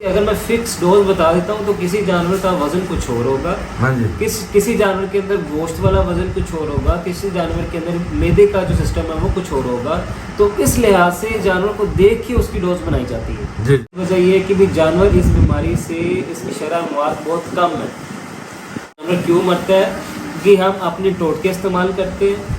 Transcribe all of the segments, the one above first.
اگر میں fix dose بتا دیتا ہوں تو کسی جانور کا وزن کچھ اور ہوگا، ہاں جی، کسی جانور کے اندر گوشت والا وزن کچھ اور ہوگا، کسی جانور کے اندر معدے کا جو سسٹم ہے وہ کچھ اور ہوگا. تو اس لحاظ سے جانور کو دیکھ کے اس کی ڈوز بنائی جاتی ہے. جی وجہ یہ ہے کہ بھی جانور اس بیماری سے اس کی شرح مواد بہت کم ہے. جانور کیوں مرتا ہے کہ ہم اپنے ٹوٹکے استعمال کرتے ہیں،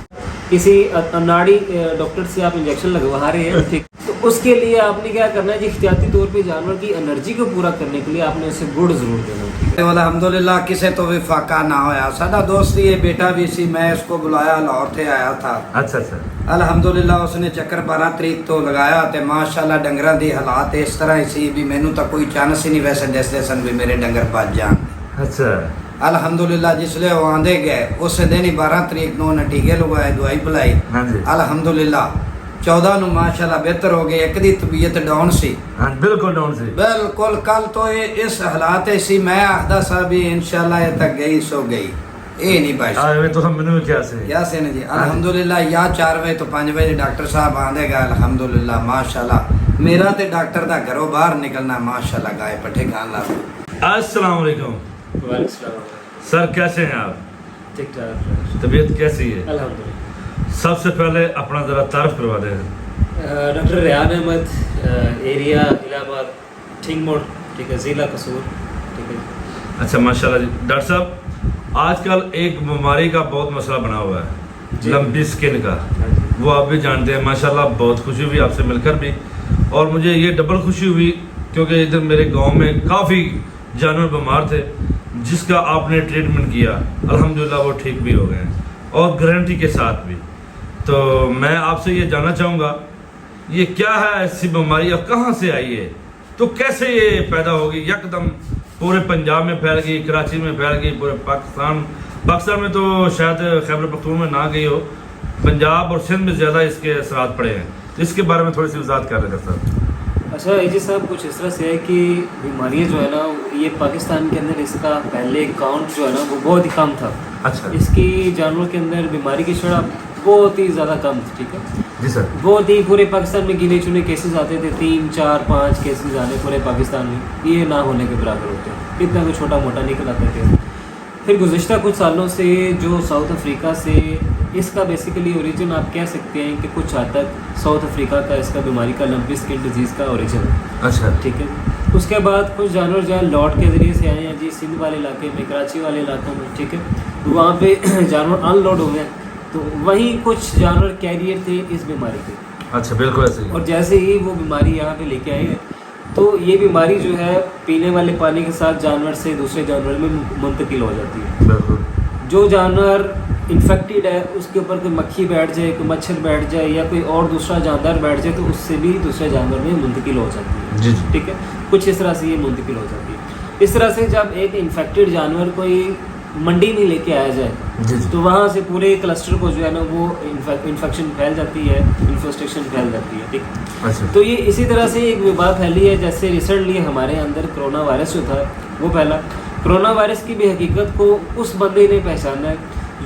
کسی ناڑی ڈاکٹر سے آپ انجیکشن لگوا رہے ہیں، ٹھیک، تو اس کے لیے آپ نے کیا کرنا ہے جی، احتیاطی طور پہ جانور کی انرجی کو پورا کرنے کے لیے آپ نے اسے گڑ ضرور دینا ہے. الحمدللہ کسے تو وفاقہ نہ ہویا. ساڈا دوست یہ بیٹا بھی سی، میں اس کو بلایا، لاہور سے آیا تھا. اچھا اچھا. الحمدللہ اس نے چکر 12 تاریخ تو لگایا تے ماشاءاللہ ڈنگراں دی حالات اس طرح ہی سی بھی مینوں تا کوئی چانس ہی نہیں ویسے دسدے سن بھی میرے ڈنگر بچ جان. اچھا. الحمدللہ جس لے وہ آندے گئے اس دن ہی 12 تاریخ نو ٹیکے لگائے، دوائی پلائی. ہاں جی. الحمدللہ 14 نو ماشاءاللہ بہتر ہو گئی. ایک دی طبیعت ڈاؤن سی، ہاں بالکل ڈاؤن سی. بالکل. کل تو اس حالات سی میں آخدا سا بھی انشاءاللہ یہ تک گئی سو گئی، اے نہیں بچ. آوے تو ہم منو کیا سے یا سے جی. الحمدللہ یا 4 بجے تو 5 بجے ڈاکٹر صاحب آندے گا. الحمدللہ ماشاءاللہ میرا تے ڈاکٹر دا گھروں باہر نکلنا ماشاءاللہ گائے پٹھے کھان لا. السلام علیکم. وعلیکم السلام. سر کیسے ہیں آپ؟ ٹھیک ٹھاک، طبیعت کیسی ہے؟ الحمدللہ. سب سے پہلے اپنا ذرا تعارف کروا دیں. ڈاکٹر ریحان احمد، ایریا الہ آباد، ٹھنگ موڑ، ٹھیک ہے، ضلع قصور، ٹھیک ہے. اچھا ماشاءاللہ جی. ڈاکٹر صاحب آج کل ایک بیماری کا بہت مسئلہ بنا ہوا ہے، لمپی سکن کا. وہ آپ بھی جانتے ہیں. ماشاءاللہ بہت خوشی ہوئی آپ سے مل کر بھی، اور مجھے یہ ڈبل خوشی ہوئی کیونکہ ادھر میرے گاؤں میں کافی جانور بیمار تھے جس کا آپ نے ٹریٹمنٹ کیا. الحمدللہ وہ ٹھیک بھی ہو گئے ہیں اور گارنٹی کے ساتھ بھی. تو میں آپ سے یہ جاننا چاہوں گا یہ کیا ہے ایسی بیماری اور کہاں سے آئی ہے، تو کیسے یہ پیدا ہوگی؟ یکدم پورے پنجاب میں پھیل گئی، کراچی میں پھیل گئی، پورے پاکستان میں تو شاید خیبر پختونخوا میں نہ گئی ہو، پنجاب اور سندھ میں زیادہ اس کے اثرات پڑے ہیں. اس کے بارے میں تھوڑی سی وضاحت کر رہے سر. اچھا جی صاحب، کچھ اس طرح سے ہے کہ بیماریاں جو ہے نا یہ پاکستان کے اندر اس کا پہلے کاؤنٹ جو ہے نا وہ بہت ہی کم تھا. اچھا اس کی جانوروں کے اندر بیماری کی شرح بہت ہی زیادہ کم تھی. ٹھیک ہے جی سر. بہت ہی پورے پاکستان میں گنے چنے کیسز آتے تھے، 3 4 5 کیسز آنے پورے پاکستان میں، یہ نہ ہونے کے برابر ہوتے ہیں. اتنا کوئی چھوٹا موٹا نکل آتے تھے. پھر گزشتہ کچھ سالوں سے جو ساؤتھ افریقہ سے اس کا بیسیکلی اوریجن آپ کہہ سکتے ہیں کہ کچھ حد تک ساؤتھ افریقہ کا اس کا بیماری کا لمپی سکن ڈیزیز کا اوریجن ہے. اچھا ٹھیک ہے. اس کے بعد کچھ جانور جو ہے لاٹ کے ذریعے سے آئے ہیں جی، سندھ والے علاقے میں، کراچی والے علاقوں میں. ٹھیک ہے، وہاں پہ جانور ان لوڈ ہو گئے، تو وہیں کچھ جانور کیریئر تھے اس بیماری کے. اچھا بالکل ایسے ہی. اور جیسے ہی وہ بیماری یہاں پہ لے کے آئے ہیں تو یہ بیماری جو ہے پینے والے پانی کے ساتھ جانور سے دوسرے جانور میں منتقل ہو جاتی ہے. بالکل. جو جانور انفیکٹڈ ہے اس کے اوپر کوئی مکھی بیٹھ جائے، کوئی مچھر بیٹھ جائے یا کوئی اور دوسرا جاندار بیٹھ جائے تو اس سے بھی دوسرے جانور میں منتقل ہو جاتی ہے. جی. ٹھیک ہے، کچھ اس طرح سے یہ منتقل ہو جاتی ہے. اس طرح سے جب ایک انفیکٹڈ جانور کوئی منڈی میں لے کے آیا جائے تو وہاں سے پورے کلسٹر کو جو ہے نا وہ انفیکشن پھیل جاتی ہے، انفیسٹیشن پھیل جاتی ہے. ٹھیک. تو یہ اسی طرح سے ایک وبا پھیلی ہے. جیسے ریسنٹلی ہمارے اندر کرونا وائرس جو تھا وہ پھیلا. کرونا وائرس کی بھی حقیقت کو اس بندے نے پہچانا ہے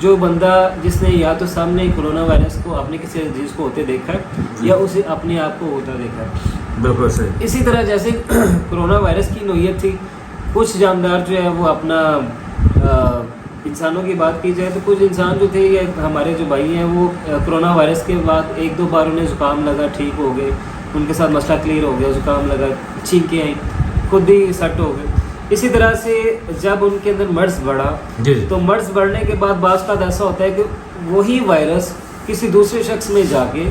جو بندہ جس نے یا تو سامنے کرونا وائرس کو اپنے کسی عزیز کو ہوتے دیکھا ہے یا اسے اپنے آپ کو ہوتا دیکھا ہے. بالکل صحیح. اسی طرح جیسے کرونا وائرس کی نوعیت تھی، کچھ جاندار جو ہے وہ اپنا انسانوں کی بات کی جائے تو کچھ انسان جو تھے یہ ہمارے جو بھائی ہیں وہ کرونا وائرس کے بعد 1-2 بار انہیں زکام لگا، ٹھیک ہو گئے، ان کے ساتھ مسئلہ کلیئر ہو گیا، زکام لگا، چھینکیں آئیں، خود ہی سیٹ ہو گئے. اسی طرح سے جب ان کے اندر مرض بڑھا تو مرض بڑھنے کے بعد بعض کا ایسا ہوتا ہے کہ وہی وائرس کسی دوسرے شخص میں جا کے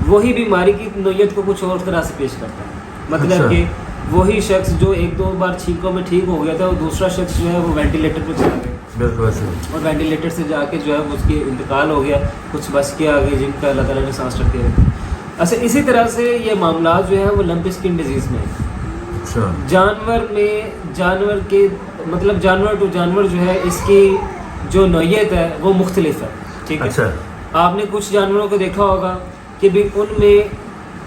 وہی بیماری کی نوعیت کو کچھ اور طرح سے پیش کرتا ہے. مطلب کہ وہی شخص جو 1-2 بار چھینکوں میں ٹھیک ہو گیا تھا وہ دوسرا شخص جو ہے وہ وینٹیلیٹر پہ چلا گیا. بالکل ایسے. اور وینٹیلیٹر سے جا کے جو ہے اس کی انتقال ہو گیا. کچھ بچ کے آگے جن کا اللہ تعالیٰ نے سانس رکھے ہوئے. اچھا اسی طرح سے یہ معاملات جو ہیں وہ لمپی سکن ڈیزیز میں جانور میں جانور کے مطلب جانور ٹو جانور جو ہے اس کی جو نوعیت ہے وہ مختلف ہے. ٹھیک ہے. آپ نے کچھ جانوروں کو دیکھا ہوگا کہ بھی ان میں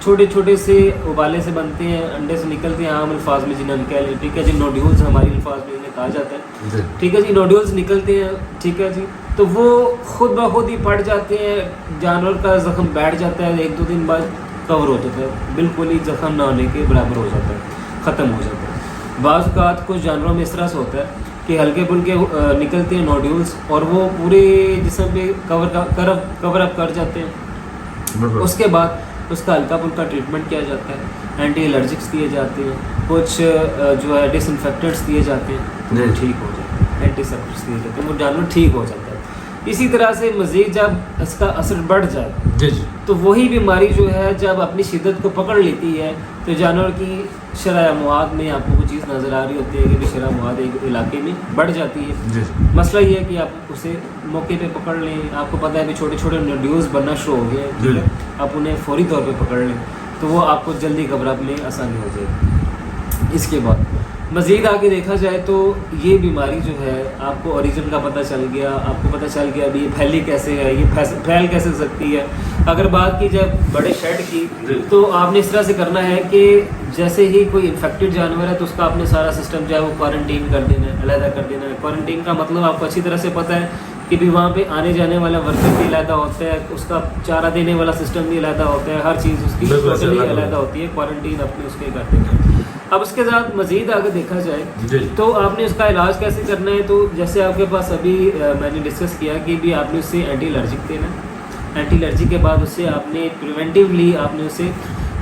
چھوٹے چھوٹے سے ابالے سے بنتے ہیں، انڈے سے نکلتے ہیں، عام الفاظ میں جنہیں ہم کہہ لیں. ٹھیک ہے جی، نوڈیولز ہماری الفاظ میں انہیں کہا جاتا ہے. ٹھیک ہے جی، نوڈیولز نکلتے ہیں. ٹھیک ہے جی، تو وہ خود بخود ہی پڑ جاتے ہیں، جانور کا زخم بیٹھ جاتا ہے، 1-2 دن بعد کور ہو جاتا ہے، بالکل ہی زخم نہ ہونے کے برابر ہو جاتا ہے، ختم ہو جاتا ہے. بعض اوقات کچھ جانوروں میں اس طرح سے ہوتا ہے کہ ہلکے پھلکے نکلتے ہیں نوڈیولس اور وہ پورے جسم پہ کور اپ کر جاتے ہیں. اس کے بعد اس کا ہلکا پھلکا ٹریٹمنٹ کیا جاتا ہے, اینٹی الرجکس دیے جاتے ہیں, کچھ جو ہے ڈس انفیکٹنٹس دیے جاتے ہیں تو وہ ٹھیک ہو جاتے ہیں, اینٹی سیپٹکس دیے جاتے ہیں, وہ جانور ٹھیک ہو جاتا ہے. اسی طرح سے مزید جب اس کا اثر بڑھ جائے تو وہی بیماری جو ہے جب اپنی شدت کو پکڑ لیتی ہے تو جانور کی شرح مواد میں آپ کو کوئی چیز نظر آ رہی ہوتی ہے کہ شرح مواد ایک علاقے میں بڑھ جاتی ہے. مسئلہ یہ ہے کہ آپ اسے موقع پہ پکڑ لیں. آپ کو پتہ ہے کہ چھوٹے چھوٹے نوڈیولز بننا شروع ہو گئے ہیں, آپ انہیں فوری طور پہ پکڑ لیں تو وہ آپ کو جلدی گھبراہٹ میں آسانی ہو جائے گی. اس کے بعد مزید آگے دیکھا جائے تو یہ بیماری جو ہے آپ کو اوریجن کا پتہ چل گیا, آپ کو پتہ چل گیا ابھی یہ پھیلی کیسے ہے, یہ پھیل کیسے سکتی ہے. اگر بات کی جائے بڑے شیڈ کی تو آپ نے اس طرح سے کرنا ہے کہ جیسے ہی کوئی انفیکٹڈ جانور ہے تو اس کا آپ نے سارا سسٹم جو ہے وہ کوارنٹین کر دینا ہے, علیحدہ کر دینا ہے. کوارنٹین کا مطلب آپ کو اچھی طرح سے پتہ ہے کہ بھی وہاں پہ آنے جانے والا ورکر بھی علیحدہ ہوتا ہے, اس کا چارہ دینے والا سسٹم بھی علیحدہ ہوتا ہے, ہر چیز اس کی ٹوٹلی علیحدہ ہوتی ہے. کوارنٹین اپنے اس کے کرتے ہیں. اب اس کے ساتھ مزید آگے دیکھا جائے تو آپ نے اس کا علاج کیسے کرنا ہے. تو جیسے آپ کے پاس ابھی میں نے ڈسکس کیا کہ بھی آپ نے اس سے اینٹی الرجک دینا ہے. اینٹی الرجی کے بعد اس سے آپ نے پریونٹیولی آپ نے اسے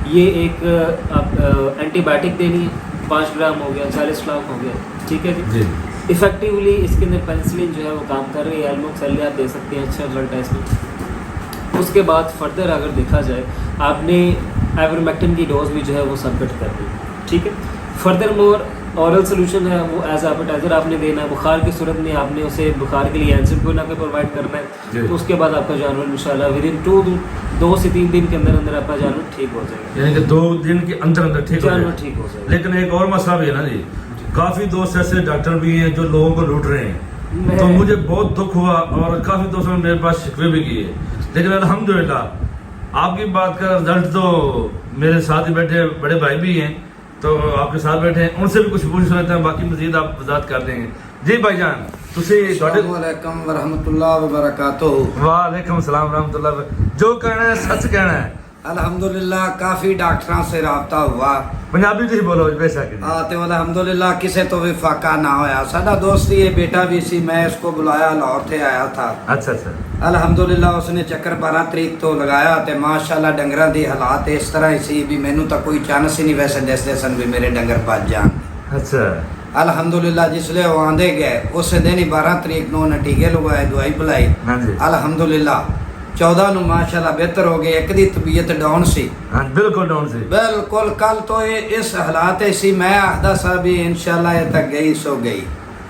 یہ ایک اینٹی بایوٹک دینی ہے. 5 گرام ہو گیا, 40 لاکھ ہو گیا, ٹھیک ہے جی. افیکٹیولی اس کے اندر پینسلین جو ہے وہ کام کر رہی ہے. ایلموکسیل آپ دے سکتے ہیں, اچھا رزلٹ ہے اس میں. اس کے بعد فردر اگر دیکھا جائے آپ نے آئیورمیکٹن کی ڈوز بھی جو ہے وہ سبمٹ کر دی, ٹھیک ہے. فردر مور اورل سولوشن ہے وہ ایز ایپیٹائزر آپ نے دینا ہے. بخار کی صورت میں آپ نے اسے بخار کے لیے اینسلکونا کا پرووائڈ کرنا ہے. تو اس کے بعد آپ کا جانور انشاءاللہ ودن 2 سے 3 دن کے اندر اندر آپ کا جانور ٹھیک ہو جائے گا. یعنی کہ 2 دن کے اندر اندر ٹھیک جانور ٹھیک ہو جائے گا. لیکن ایک اور مسئلہ بھی ہے نا جی, کافی دوست ایسے ڈاکٹر بھی ہیں جو لوگوں کو لوٹ رہے ہیں. تو مجھے بہت دکھ ہوا اور کافی دوستوں نے میرے پاس شکوے بھی کیے, لیکن الحمدللہ آپ کی بات کا رزلٹ تو میرے ساتھ ہی بیٹھے بڑے بھائی بھی ہیں تو آپ کے ساتھ بیٹھے ہیں, ان سے بھی کچھ پوچھ لیتے ہیں, باقی مزید آپ وضاحت کر دیں گے. جی بھائی جان, السلام علیکم ورحمۃ اللہ وبرکاتہ. وعلیکم السلام ورحمۃ اللہ. جو کہنا ہے سچ کہنا ہے. الحمدللہ کافی ڈاکٹراں سے رابطہ ہوا. پنجابی تھی بولو بے شک. تو الحمدللہ کسے تو بھی فاقہ نہ ہویا. ساڈا دوست یہ بیٹا بھی سی, میں اس کو بلایا, لاہور سے آیا تھا. اچھا اچھا. الحمدللہ اس نے چکر 12 تاریخ تو لگایا تے ماشاءاللہ ڈنگراں دی حالات اس طرح ہی سی بھی مینوں تا کوئی چانس ہی نہیں ویسے دستے سن بھی میرے ڈنگر بچ جان. اچھا. الحمدللہ جس لے وہ آندے گئے اس دن ہی 12 تاریخ نو نے ٹیکے لگائے, دوائی پلائی. الحمدللہ 14 نو ماشاءاللہ بہتر ہو گئے. ایک دی طبیعت ڈاؤن سی, بالکل ڈاؤن سی, بالکل. کل تو اس حالات سی میں آخدا سا بھی انشاءاللہ یہ تک گئی سو گئی.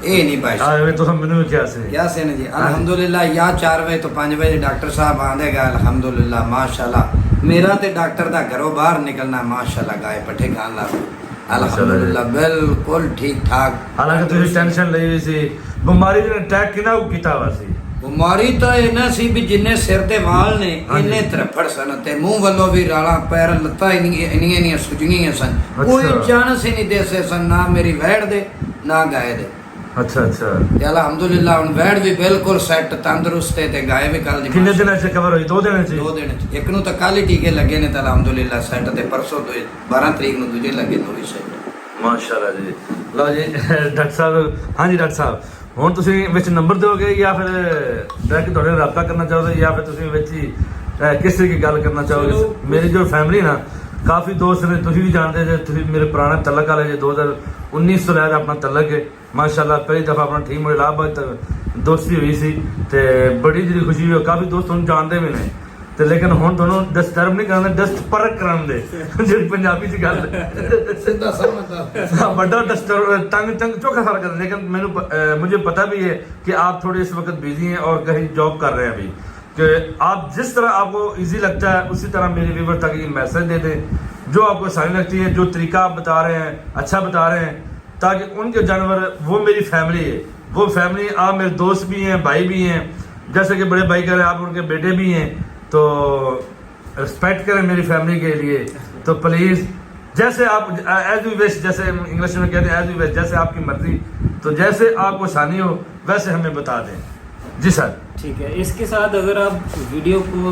اے نہیں بھائی تو ہم نے کیا سے نا جی. الحمدللہ یا 4 بجے تو 5 بجے ڈاکٹر صاحب آندے گا. الحمدللہ ماشاءاللہ میرا تے ڈاکٹر دا گھروں باہر نکلنا ماشاءاللہ گائے پٹھے کھان لا. الحمدللہ بالکل ٹھیک ٹھاک. حالانکہ تسی ٹینشن لئی ہوئی سی, بیماری نے اٹیک کنا کیتا وا سی. بیماری تو اینا سی بھی جننے سر تے وال نے اننے ترپڑ سن تے منہ والوں بھی رالا, پیر لتا انیاں سجنیاں سن. کوئی چانس ہی نہیں دے سے سن, نہ میری ویڑ دے نہ گائے دے. اچھا اچھا. الحمدللہ ہن ویڑ بھی بالکل سیٹ تندرست تے گائے بھی کل دی. کنے دن سے کور ہوئی؟ 2 دن سے. 2 دن. ایک نو تو کل ہی ٹیکے لگے نے تے الحمدللہ سیٹ تے پرسوں تو 12 تاریخ نو دوجے لگے تو بھی سیٹ. ماشاءاللہ جی. لو جی ڈاکٹر صاحب. ہاں جی ڈاکٹر صاحب, ہن تسی وچ نمبر دو گے یا پھر ڈائریکٹ تہاڈے رابطہ کرنا چاہو گے یا پھر تسی وچ ہی کس طرح کی گل کرنا چاہو گے؟ میری جو فیملی نا کافی دوست نے, تسی بھی جانتے جے, تسی میرے پرانے تعلق والے جے, 2019 تو لے کے اپنا تعلق ہے ماشاءاللہ. پہلی دفعہ اپنا ٹیم الہ آباد دوستی ہوئی سی تے بڑی جی خوشی ہوئی. کافی دوست تھانوں جانتے بھی نے تے, لیکن ہن تھانوں ڈسٹرب نہیں کرن دے, ڈسٹ پرک کرن دے جڑی پنجابی چ گل سیدھا سمجھدا بڑا ڈسٹرب تنگ چوکھا فرق ہے. لیکن مجھے پتہ بھی ہے کہ آپ تھوڑے اس وقت بزی ہیں اور کہیں جاب کر رہے ہیں ابھی, کہ آپ جس طرح آپ کو ایزی لگتا ہے اسی طرح میرے ویور تک یہ میسج دے دیں جو آپ کو آسانی لگتی ہے, جو طریقہ آپ بتا رہے ہیں اچھا بتا رہے ہیں, تاکہ ان کے جانور وہ میری فیملی ہے. وہ فیملی آپ میرے دوست بھی ہیں, بھائی بھی ہیں, جیسے کہ بڑے بھائی کہہ رہے ہیں آپ ان کے بیٹے بھی ہیں, تو رسپیکٹ کریں میری فیملی کے لیے. تو پلیز جیسے آپ ایز یو وش, جیسے انگلش میں کہتے ہیں ایز یو وش, جیسے آپ کی مرضی, تو جیسے آپ کو آسانی ہو ویسے ہمیں بتا دیں. جی سر ٹھیک ہے. اس کے ساتھ اگر آپ ویڈیو کو